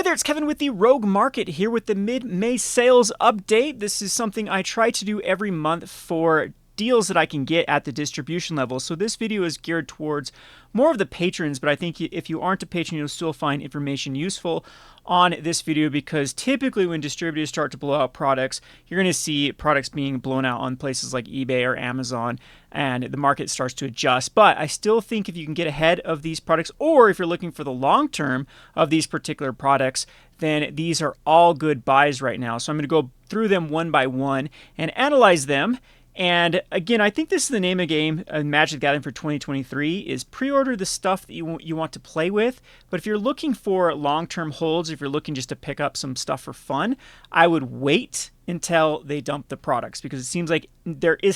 there, it's Kevin with the Rogue Market here with the mid-May sales update. This is something I try to do every month for deals that I can get at the distribution level. So this video is geared towards more of the patrons, but I think if you aren't a patron, you'll still find information useful on this video, because typically when distributors start to blow out products, you're going to see products being blown out on places like eBay or Amazon, and the market starts to adjust. But I still think if you can get ahead of these products, or if you're looking for the long term of these particular products, then these are all good buys right now. So I'm going to go through them one by one and analyze them. And again, I think this is the name of the game, Magic the Gathering for 2023, is pre-order the stuff that you want to play with. But if you're looking for long-term holds, if you're looking just to pick up some stuff for fun, I would wait until they dump the products, because it seems like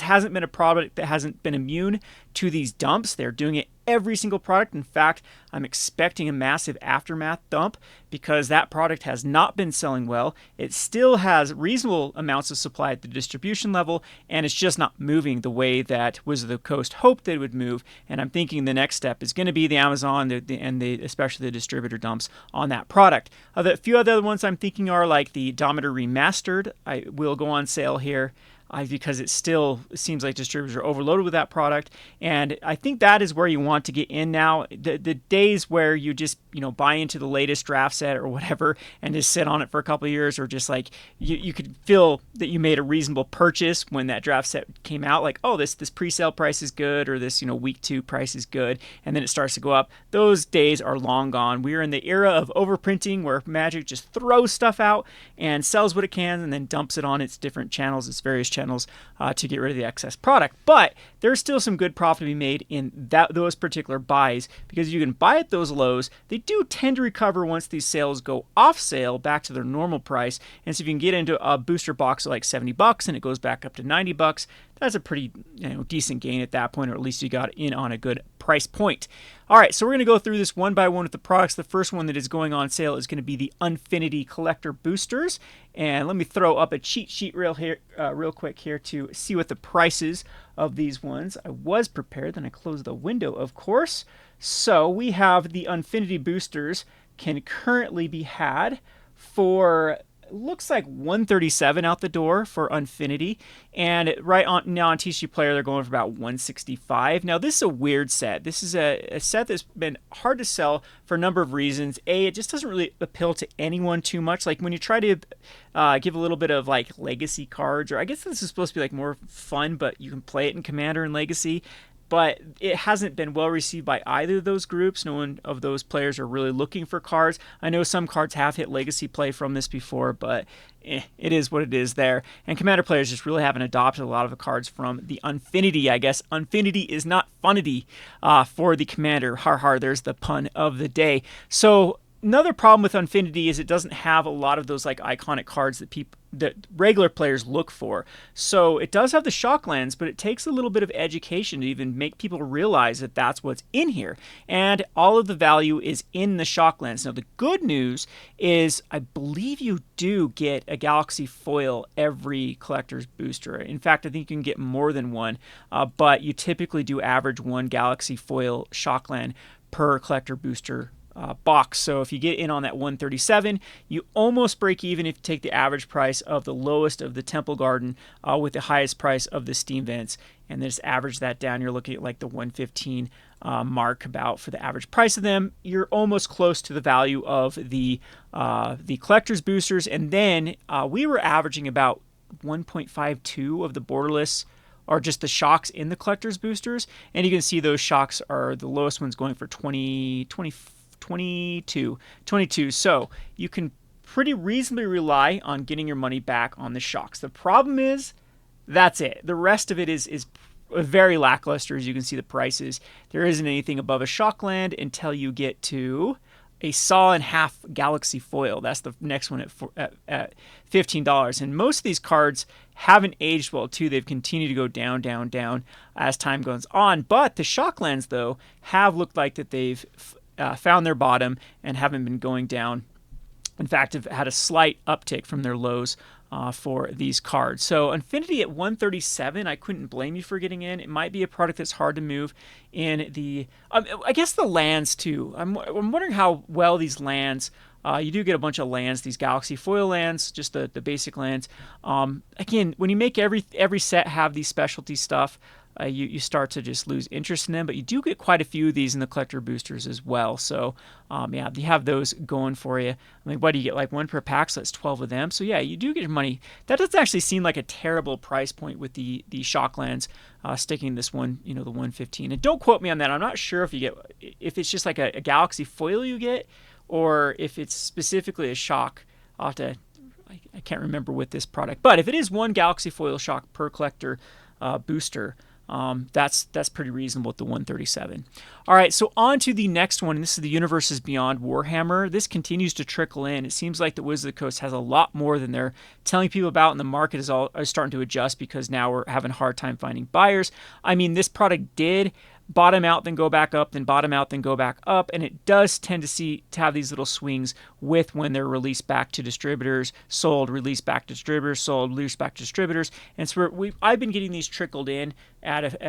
hasn't been a product that hasn't been immune to these dumps. They're doing it every single product. In fact, I'm expecting a massive aftermath dump because that product has not been selling well. It still has reasonable amounts of supply at the distribution level, and it's just not moving the way that Wizard of the Coast hoped that it would move. And I'm thinking the next step is going to be the Amazon and especially the distributor dumps on that product. A few other ones I'm thinking are like the Domino Remastered. I will go on sale here. Because it seems like distributors are overloaded with that product, and I think that is where you want to get in now. The days where you just buy into the latest draft set or whatever and just sit on it for a couple of years, or just like you could feel that you made a reasonable purchase when that draft set came out, like, oh, this pre-sale price is good, or this week 2 price is good, and then it starts to go up. Those days are long gone. We are in the era of overprinting, where Magic just throws stuff out and sells what it can and then dumps it on its different channels, its various channels, to get rid of the excess product. But there's still some good profit to be made in those particular buys, because you can buy at those lows. They do tend to recover once these sales go off sale back to their normal price. And so if you can get into a booster box of like $70 and it goes back up to $90, that's a pretty decent gain at that point, or at least you got in on a good price point. All right, so we're going to go through this one by one with the products. The first one that is going on sale is going to be the Unfinity Collector Boosters. And let me throw up a cheat sheet real quick here to see what the prices of these ones. I was prepared, then I closed the window, of course. So we have the Unfinity Boosters can currently be had for, looks like $137 out the door for Unfinity, and right on now on TCG Player they're going for about $165. Now this is a weird set. This is a set that's been hard to sell for a number of reasons. It just doesn't really appeal to anyone too much. Like when you try to give a little bit of like legacy cards, or I guess this is supposed to be like more fun, but you can play it in Commander and Legacy. But it hasn't been well received by either of those groups. No one of those players are really looking for cards. I know some cards have hit legacy play from this before, but it is what it is there. And Commander players just really haven't adopted a lot of the cards from the Unfinity, I guess. Unfinity is not funity for the Commander. Har har, there's the pun of the day. So another problem with Unfinity is it doesn't have a lot of those like iconic cards that regular players look for. So it does have the Shocklands, but it takes a little bit of education to even make people realize that that's what's in here. And all of the value is in the Shocklands. Now the good news is I believe you do get a Galaxy foil every collector's booster. In fact, I think you can get more than one, but you typically do average one Galaxy foil Shockland per collector booster box. So if you get in on that 137, you almost break even if you take the average price of the lowest of the Temple Garden with the highest price of the Steam Vents, and then just average that down. You're looking at like the 115 mark about for the average price of them. You're almost close to the value of the collector's boosters, and then we were averaging about 1.52 of the borderless, or just the shocks in the collector's boosters, and you can see those shocks are the lowest ones going for 22. So you can pretty reasonably rely on getting your money back on the shocks. The problem is that's it. The rest of it is very lackluster. As you can see the prices, there isn't anything above a Shockland until you get to a Saw in Half Galaxy foil. That's the next one at $15. And most of these cards haven't aged well too. They've continued to go down, down, down as time goes on. But the Shocklands though have looked like that they've found their bottom and haven't been going down. In fact, have had a slight uptick from their lows for these cards. So Infinity at 137, I couldn't blame you for getting in. It might be a product that's hard to move in the, I guess the lands too. I'm wondering how well these lands, you do get a bunch of lands, these Galaxy foil lands, just the basic lands. Again, when you make every set have these specialty stuff, you start to just lose interest in them, but you do get quite a few of these in the collector boosters as well. So yeah, you have those going for you. I mean, what do you get, like 1 per pack, so that's 12 of them. So yeah, you do get money. That doesn't actually seem like a terrible price point with the shock lands, sticking this one, the 115. And don't quote me on that. I'm not sure if it's just like a Galaxy foil you get, or if it's specifically a shock. I can't remember with this product, but if it is 1 Galaxy foil shock per collector booster, that's pretty reasonable at the 137. All right, so on to the next one. And this is the Universes Beyond Warhammer. This continues to trickle in. It seems like the Wizard of the Coast has a lot more than they're telling people about, and the market is starting to adjust because now we're having a hard time finding buyers. I mean, this product did bottom out, then go back up, then bottom out, then go back up, and it does tend to have these little swings with when they're released back to distributors, sold, released back to distributors, sold, released back to distributors. And so I've been getting these trickled in at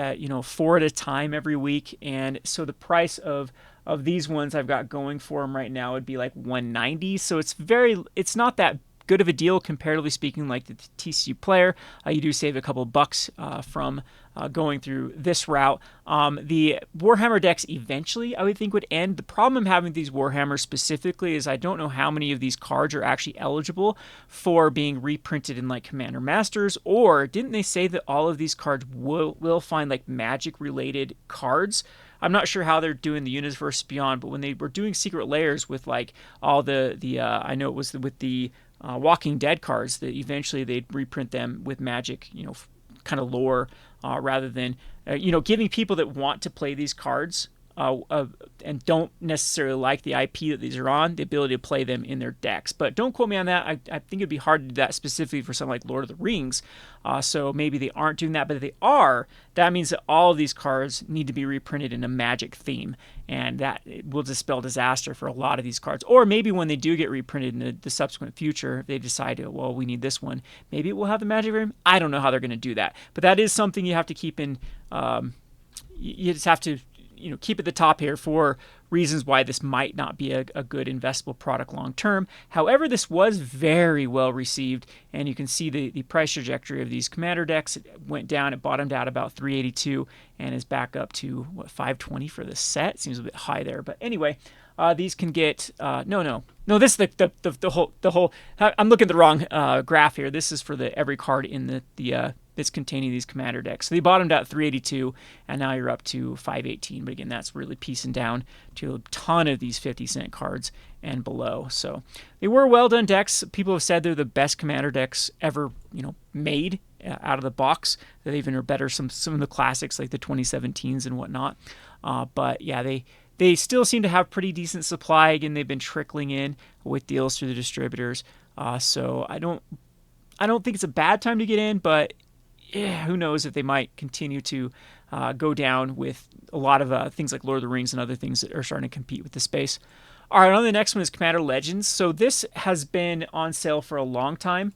4 at a time every week, and so the price of these ones I've got going for them right now would be like 190. So it's not that good of a deal comparatively speaking, like the TCU player. You do save a couple bucks from going through this route. The Warhammer decks eventually, I would think, would end. The problem I'm having with these Warhammers specifically is I don't know how many of these cards are actually eligible for being reprinted in like Commander Masters, or didn't they say that all of these cards will find like magic related cards? I'm not sure how they're doing the Universe Beyond, but when they were doing Secret Layers with like all the I know it was with the Walking Dead cards, that eventually they'd reprint them with magic, kind of lore, rather than, giving people that want to play these cards and don't necessarily like the IP that these are on, the ability to play them in their decks. But don't quote me on that. I think it'd be hard to do that specifically for something like Lord of the Rings. So maybe they aren't doing that, but if they are, that means that all of these cards need to be reprinted in a magic theme, and that will dispel disaster for a lot of these cards. Or maybe when they do get reprinted in the subsequent future, if they decide to, well, we need this one, maybe it will have the magic room. I don't know how they're going to do that, but that is something you have to keep in. You just have to keep at the top here for reasons why this might not be a good investable product long term. However, this was very well received, and you can see the price trajectory of these Commander decks. It went down, it bottomed out about 382 and is back up to 520 for the set. Seems a bit high there, but anyway, these can get no. This is the whole. I'm looking at the wrong graph here. This is for every card in the that's containing these Commander decks. So they bottomed out at 382, and now you're up to 518. But again, that's really piecing down to a ton of these 50-cent cards and below. So they were well done decks. People have said they're the best Commander decks ever, made out of the box. They even are better some of the classics like the 2017s and whatnot. But yeah, they still seem to have pretty decent supply. Again, they've been trickling in with deals through the distributors. So I don't think it's a bad time to get in, but who knows if they might continue to go down with a lot of things like Lord of the Rings and other things that are starting to compete with the space. All right, on the next one is Commander Legends. So this has been on sale for a long time.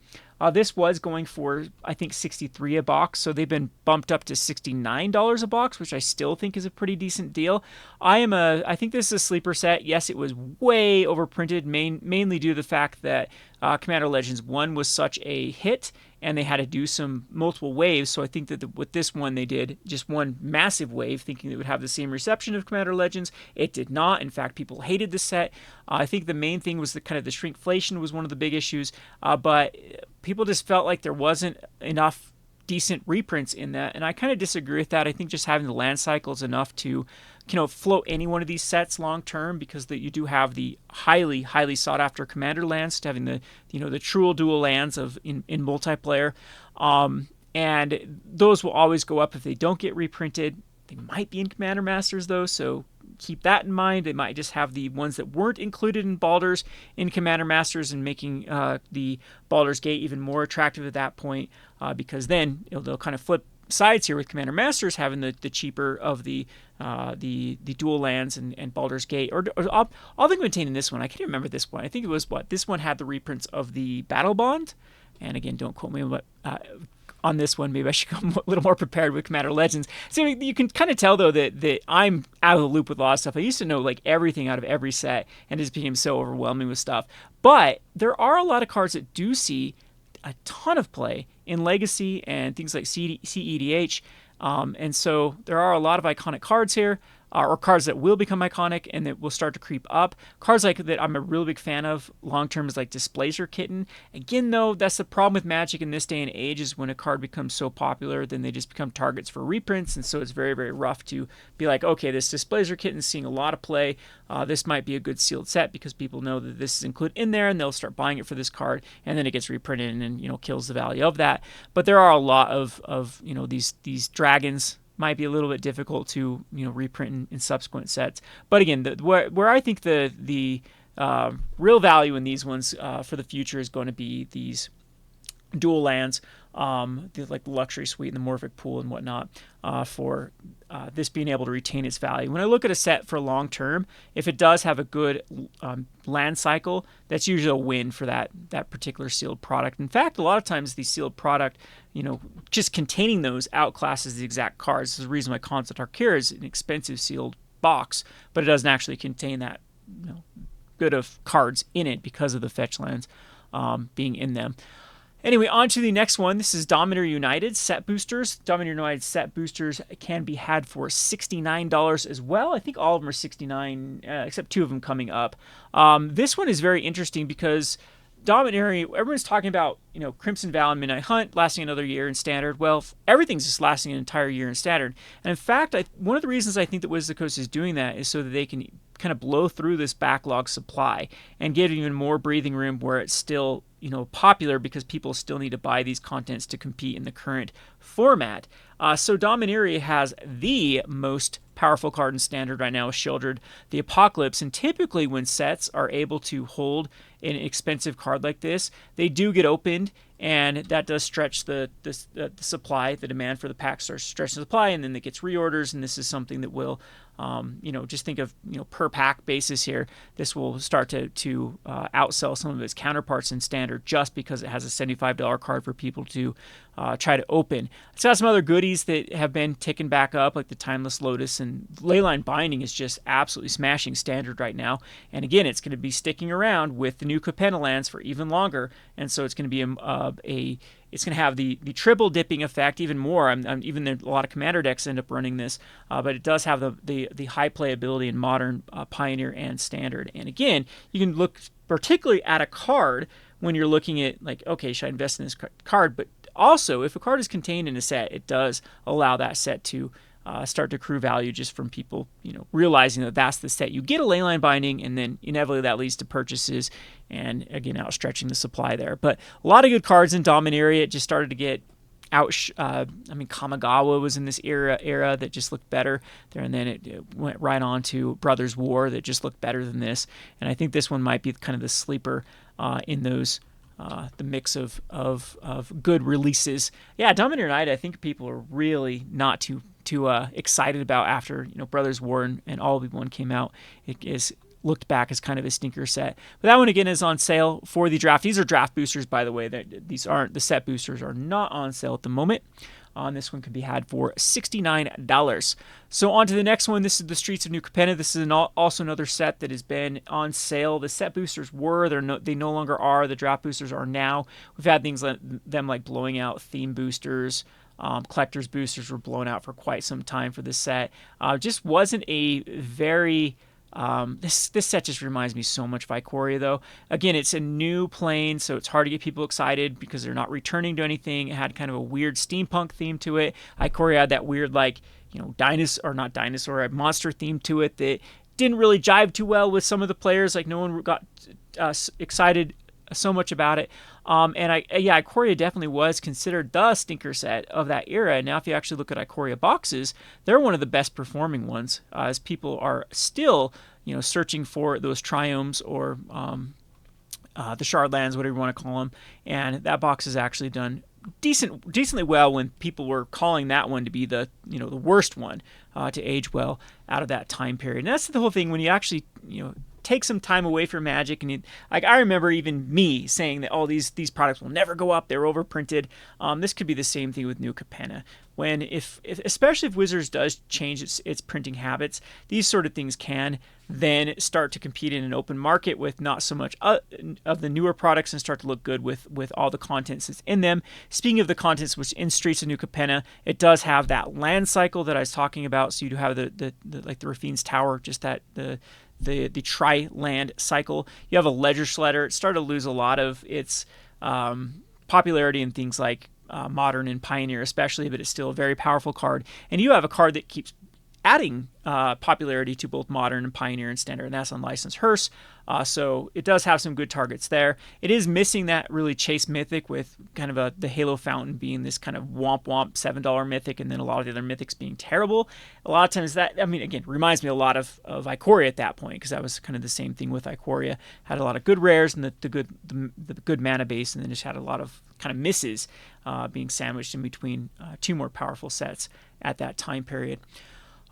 This was going for, I think, $63 a box, so they've been bumped up to $69 a box, which I still think is a pretty decent deal. I think this is a sleeper set. Yes, it was way overprinted, mainly due to the fact that Commander Legends 1 was such a hit, and they had to do some multiple waves. So I think that with this one, they did just one massive wave, thinking it would have the same reception of Commander Legends. It did not. In fact, people hated the set. I think the main thing was the shrinkflation was one of the big issues, but people just felt like there wasn't enough decent reprints in that, and I kind of disagree with that. I think just having the land cycle is enough to float any one of these sets long term, because you do have the highly sought after Commander lands, having the the true dual lands in multiplayer, and those will always go up if they don't get reprinted. They might be in Commander Masters though, so keep that in mind. They might just have the ones that weren't included in Baldur's in Commander Masters, and making the Baldur's Gate even more attractive at that point, because then they'll kind of flip sides here with Commander Masters having the cheaper of the dual lands and Baldur's Gate, or all they contain in this one. I can't remember this one. I think it was this one had the reprints of the Battle Bond. And again, don't quote me on this one. Maybe I should come a little more prepared with Commander Legends. So you can kind of tell, though, that I'm out of the loop with a lot of stuff. I used to know like everything out of every set, and it just became so overwhelming with stuff. But there are a lot of cards that do see a ton of play in Legacy and things like CEDH. And so there are a lot of iconic cards here, or cards that will become iconic and that will start to creep up. Cards like that I'm a really big fan of long term is like Displacer Kitten. Again, though, that's the problem with Magic in this day and age, is when a card becomes so popular, then they just become targets for reprints, and so it's very, very rough to be like, okay, this Displacer Kitten's seeing a lot of play. This might be a good sealed set because people know that this is included in there, and they'll start buying it for this card, and then it gets reprinted and then kills the value of that. But there are a lot of these dragons might be a little bit difficult to reprint in subsequent sets. But again, where I think the real value in these ones for the future is going to be these dual lands, like the Luxury Suite and the Morphic Pool and whatnot, for this being able to retain its value. When I look at a set for long term, if it does have a good land cycle, that's usually a win for that particular sealed product. In fact, a lot of times the sealed product, just containing those outclasses the exact cards. This is the reason why Concept Arcura is an expensive sealed box, but it doesn't actually contain that good of cards in it because of the fetch lands being in them. Anyway, on to the next one. This is Domino United set boosters. Domino United set boosters can be had for $69 as well. I think all of them are $69, except 2 of them coming up. This one is very interesting because Dominaria, everyone's talking about, Crimson Vow and Midnight Hunt lasting another year in Standard. Well, everything's just lasting an entire year in Standard. And in fact, one of the reasons I think that Wizards of the Coast is doing that is so that they can kind of blow through this backlog supply and give even more breathing room where it's still, popular, because people still need to buy these contents to compete in the current format. So Dominaria has the most powerful card in Standard right now, Sheoldred the Apocalypse, and typically when sets are able to hold an expensive card like this, they do get opened, and that does stretch the supply. The demand for the pack starts stretching the supply, and then it gets reorders, and this is something that will just think of per pack basis here. This will start to outsell some of its counterparts in Standard just because it has a $75 card for people to try to open. It's got some other goodies that have been ticking back up, like the Timeless Lotus, and Leyline Binding is just absolutely smashing Standard right now. And again, it's going to be sticking around with the new Capenna lands for even longer, and so it's going to be it's going to have the triple dipping effect even more. Even a lot of Commander decks end up running this, but it does have the high playability in Modern, Pioneer, and Standard. And again, you can look particularly at a card when you're looking at, like, okay, should I invest in this card? But also, if a card is contained in a set, it does allow that set to start to accrue value just from people, realizing that that's the set. You get a Leyline Binding, and then inevitably that leads to purchases, and again, outstretching the supply there. But a lot of good cards in Dominaria. It just started to get Kamigawa was in this era that just looked better there, and then it went right on to Brothers War that just looked better than this. And I think this one might be kind of the sleeper in those. The mix of good releases. Yeah, Domino United, I think people are really not too excited about after Brothers War and All Be One came out. It is looked back as kind of a stinker set. But that one again is on sale for the draft. These are draft boosters, by the way. These aren't the set boosters, are not on sale at the moment. This one can be had for $69. So on to the next one. This is the Streets of New Capenna. This is also another set that has been on sale. The set boosters were, they no longer are. The draft boosters are now. We've had things like them like blowing out theme boosters. Collector's boosters were blown out for quite some time for this set. Just wasn't a very... This set just reminds me so much of Ikoria, though. Again, it's a new plane, so it's hard to get people excited because they're not returning to anything. It had kind of a weird steampunk theme to it. Ikoria had that weird, a monster theme to it that didn't really jive too well with some of the players. Like, no one got excited so much about it. Ikoria definitely was considered the stinker set of that era. Now, if you actually look at Ikoria boxes, they're one of the best performing ones, as people are still, searching for those triomes or the shardlands, whatever you want to call them. And that box has actually done decently well when people were calling that one to be the the worst one to age well out of that time period. And that's the whole thing when you actually take some time away from Magic. And like I remember even me saying that these products will never go up, they're overprinted. This could be the same thing with Newcona. When especially if Wizards does change its printing habits, these sort of things can then start to compete in an open market with not so much of the newer products and start to look good with all the contents that's in them. Speaking of the contents, which in Streets of Newcona, it does have that land cycle that I was talking about. So you do have the like the Rafine's Tower, just that the tri-land cycle. You have a Ledger Shredder. It started to lose a lot of its popularity in things like Modern and Pioneer especially, but it's still a very powerful card. And you have a card that keeps adding popularity to both Modern and Pioneer and Standard, and that's Unlicensed Hearse. So it does have some good targets there. It is missing that really chase mythic with kind of the Halo Fountain being this kind of womp $7 mythic, and then a lot of the other mythics being terrible. A lot of times that, I mean, again, reminds me a lot of Ikoria at that point, because that was kind of the same thing with Ikoria. Had a lot of good rares and the good mana base, and then just had a lot of kind of misses being sandwiched in between two more powerful sets at that time period.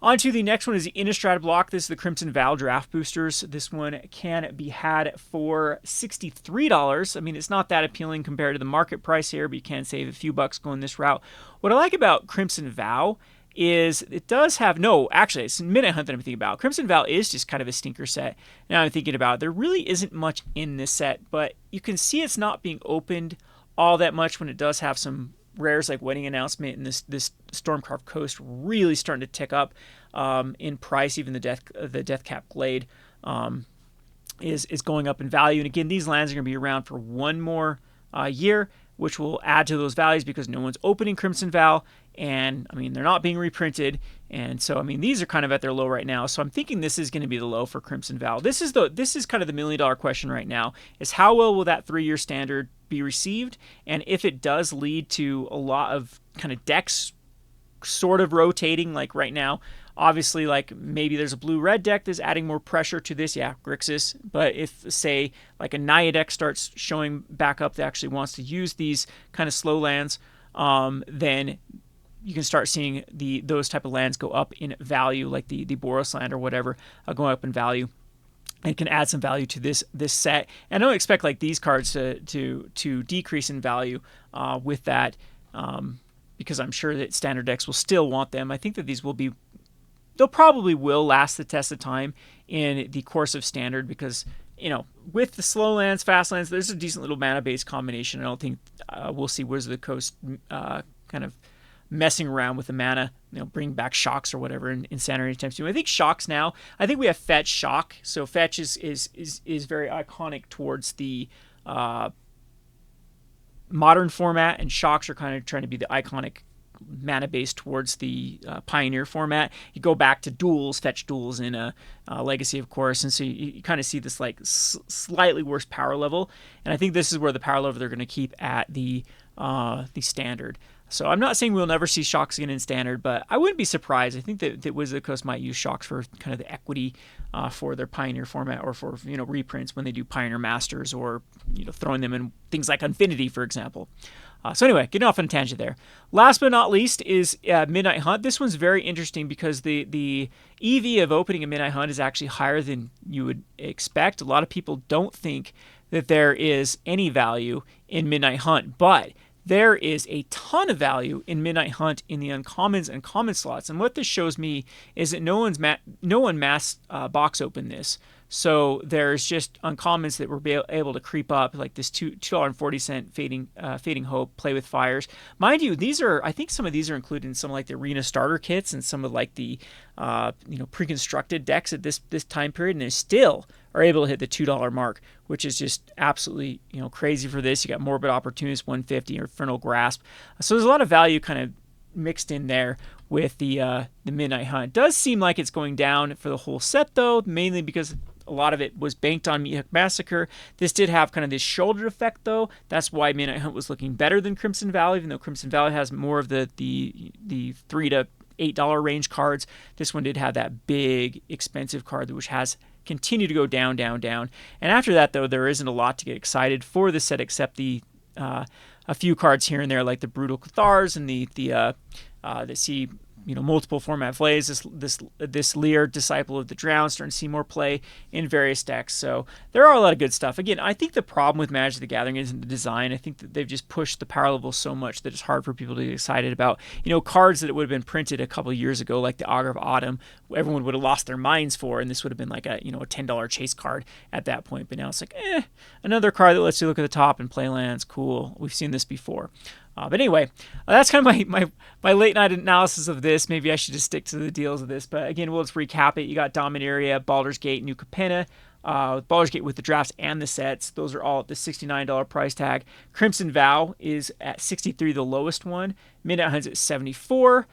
On to the next one is the Innistrad block. This is the Crimson Vow Draft Boosters. This one can be had for $63. I mean, it's not that appealing compared to the market price here, but you can save a few bucks going this route. What I like about Crimson Vow is it does have, actually, it's Midnight Hunt that I'm thinking about. Crimson Vow is just kind of a stinker set. Now I'm thinking about it. There really isn't much in this set, but you can see it's not being opened all that much when it does have some rares like Wedding Announcement and this Stormcarved Coast really starting to tick up in price. Even the Deathcap Glade is going up in value. And again, these lands are going to be around for one more year, which will add to those values because no one's opening Crimson Vow. And I mean, they're not being reprinted. And so, I mean, these are kind of at their low right now. So I'm thinking this is going to be the low for Crimson Vow. This is kind of the $1 million question right now, is how well will that 3-year standard be received? And if it does lead to a lot of kind of decks sort of rotating, like right now, obviously, like maybe there's a blue-red deck that's adding more pressure to this, Grixis. But if, say, like a Naya deck starts showing back up that actually wants to use these kind of slow lands, then you can start seeing those type of lands go up in value, like the Boros land or whatever, going up in value. And can add some value to this set. And I don't expect like these cards to decrease in value with that, because I'm sure that standard decks will still want them. I think that these they'll probably will last the test of time in the course of standard, because with the slow lands, fast lands, there's a decent little mana base combination. I don't think we'll see Wizard of the Coast kind of messing around with the mana, bring back shocks or whatever in standard anytime soon. I think shocks now. I think we have fetch shock. So fetch is very iconic towards the modern format, and shocks are kind of trying to be the iconic mana base towards the Pioneer format. You go back to duels, fetch duels in a Legacy, of course, and so you kind of see this like slightly worse power level. And I think this is where the power level they're going to keep at the standard. So I'm not saying we'll never see shocks again in standard, but I wouldn't be surprised. I think that Wizard of the Coast might use shocks for kind of the equity for their Pioneer format, or for reprints when they do Pioneer Masters, or throwing them in things like Infinity, for example. So anyway, getting off on a tangent there. Last but not least is Midnight Hunt. This one's very interesting because the EV of opening a Midnight Hunt is actually higher than you would expect. A lot of people don't think that there is any value in Midnight Hunt, but there is a ton of value in Midnight Hunt in the uncommons and common slots. And what this shows me is that no one mass box opened this. So there's just uncommons that were able to creep up, like this $2.40 Fading Hope, Play with Fires. Mind you, I think some of these are included in some like the arena starter kits and some of like the pre-constructed decks at this time period, and they still are able to hit the $2 mark, which is just absolutely crazy for this. You got Morbid Opportunist 150 or Infernal Grasp. So there's a lot of value kind of mixed in there with the Midnight Hunt. It does seem like it's going down for the whole set though, mainly because a lot of it was banked on Meat Hook Massacre. This did have kind of this shoulder effect though. That's why Midnight Hunt was looking better than Crimson Valley, even though Crimson Valley has more of the $3 to $8 range cards. This one did have that big expensive card which has continued to go down. And after that though, there isn't a lot to get excited for this set except a few cards here and there, like the Brutal Cathars and the Sea multiple format plays. This Lear, Disciple of the Drowned, starting to see more play in various decks. So there are a lot of good stuff. Again, I think the problem with Magic the Gathering isn't the design. I think that they've just pushed the power level so much that it's hard for people to get excited about cards that would have been printed a couple of years ago, like the Augur of Autumn. Everyone would have lost their minds for, and this would have been like a $10 chase card at that point. But now it's like, another card that lets you look at the top and play lands. Cool. We've seen this before. But anyway, that's kind of my late night analysis of this. Maybe I should just stick to the deals of this. But again, we'll just recap it. You got Dominaria, Baldur's Gate, Newcona, Baldur's Gate with the drafts and the sets. Those are all at the $69 price tag. Crimson Vow is at $63, the lowest one. Midnight Hunt's at $74.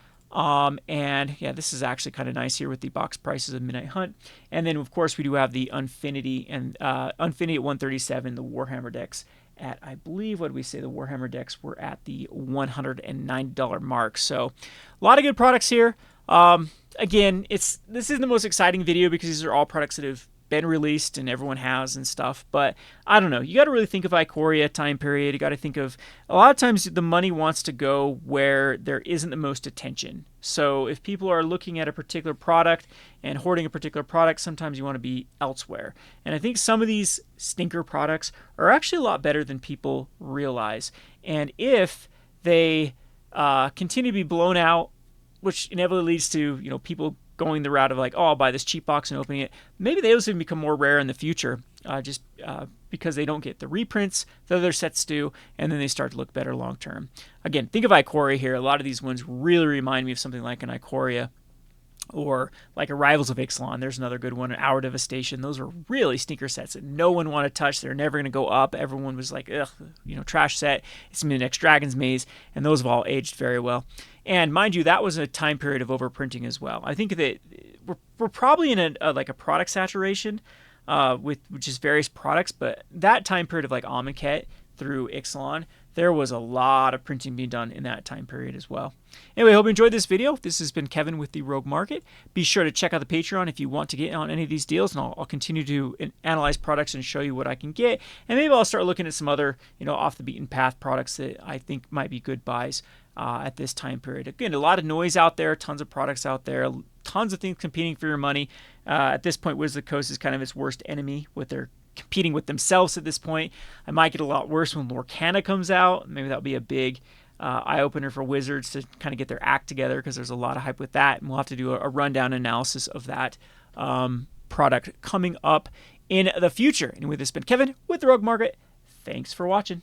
And yeah, this is actually kind of nice here with the box prices of Midnight Hunt. And then of course we do have the Unfinity and Unfinity at $137, the Warhammer decks at, I believe, what did we say? The Warhammer decks were at the $109 mark. So a lot of good products here. Again, this isn't the most exciting video because these are all products that have been released and everyone has and stuff, but I don't know, you got to really think of Ikoria time period. You got to think of, a lot of times the money wants to go where there isn't the most attention. So if people are looking at a particular product and hoarding a particular product, sometimes you want to be elsewhere. And I think some of these stinker products are actually a lot better than people realize. And if they continue to be blown out, which inevitably leads to people going the route of like, oh, I'll buy this cheap box and opening it. Maybe those even become more rare in the future, just because they don't get the reprints that other sets do, and then they start to look better long term. Again, think of Ikoria here. A lot of these ones really remind me of something like an Ikoria, or like Arrivals of Ixalan. There's another good one, an Hour Devastation. Those were really stinker sets that no one wanted to touch. They're never going to go up. Everyone was like, ugh, trash set. It's going to be the next Dragon's Maze, and those have all aged very well. And mind you, that was a time period of overprinting as well. I think that we're probably in a product saturation with just various products, but that time period of like Amonkhet through Ixalan, there was a lot of printing being done in that time period as well. Anyway, I hope you enjoyed this video. This has been Kevin with the Rogue Market. Be sure to check out the Patreon if you want to get on any of these deals, and I'll continue to analyze products and show you what I can get. And maybe I'll start looking at some other, off the beaten path products that I think might be good buys at this time period. Again, a lot of noise out there, tons of products out there, tons of things competing for your money. At this point, Wizard of the Coast is kind of its worst enemy with their competing with themselves at this point. I might get a lot worse when Newcona comes out. Maybe that'll be a big eye-opener for Wizards to kind of get their act together, because there's a lot of hype with that, and we'll have to do a rundown analysis of that product coming up in the future. Anyway, this has been Kevin with the Rogue Market. Thanks for watching.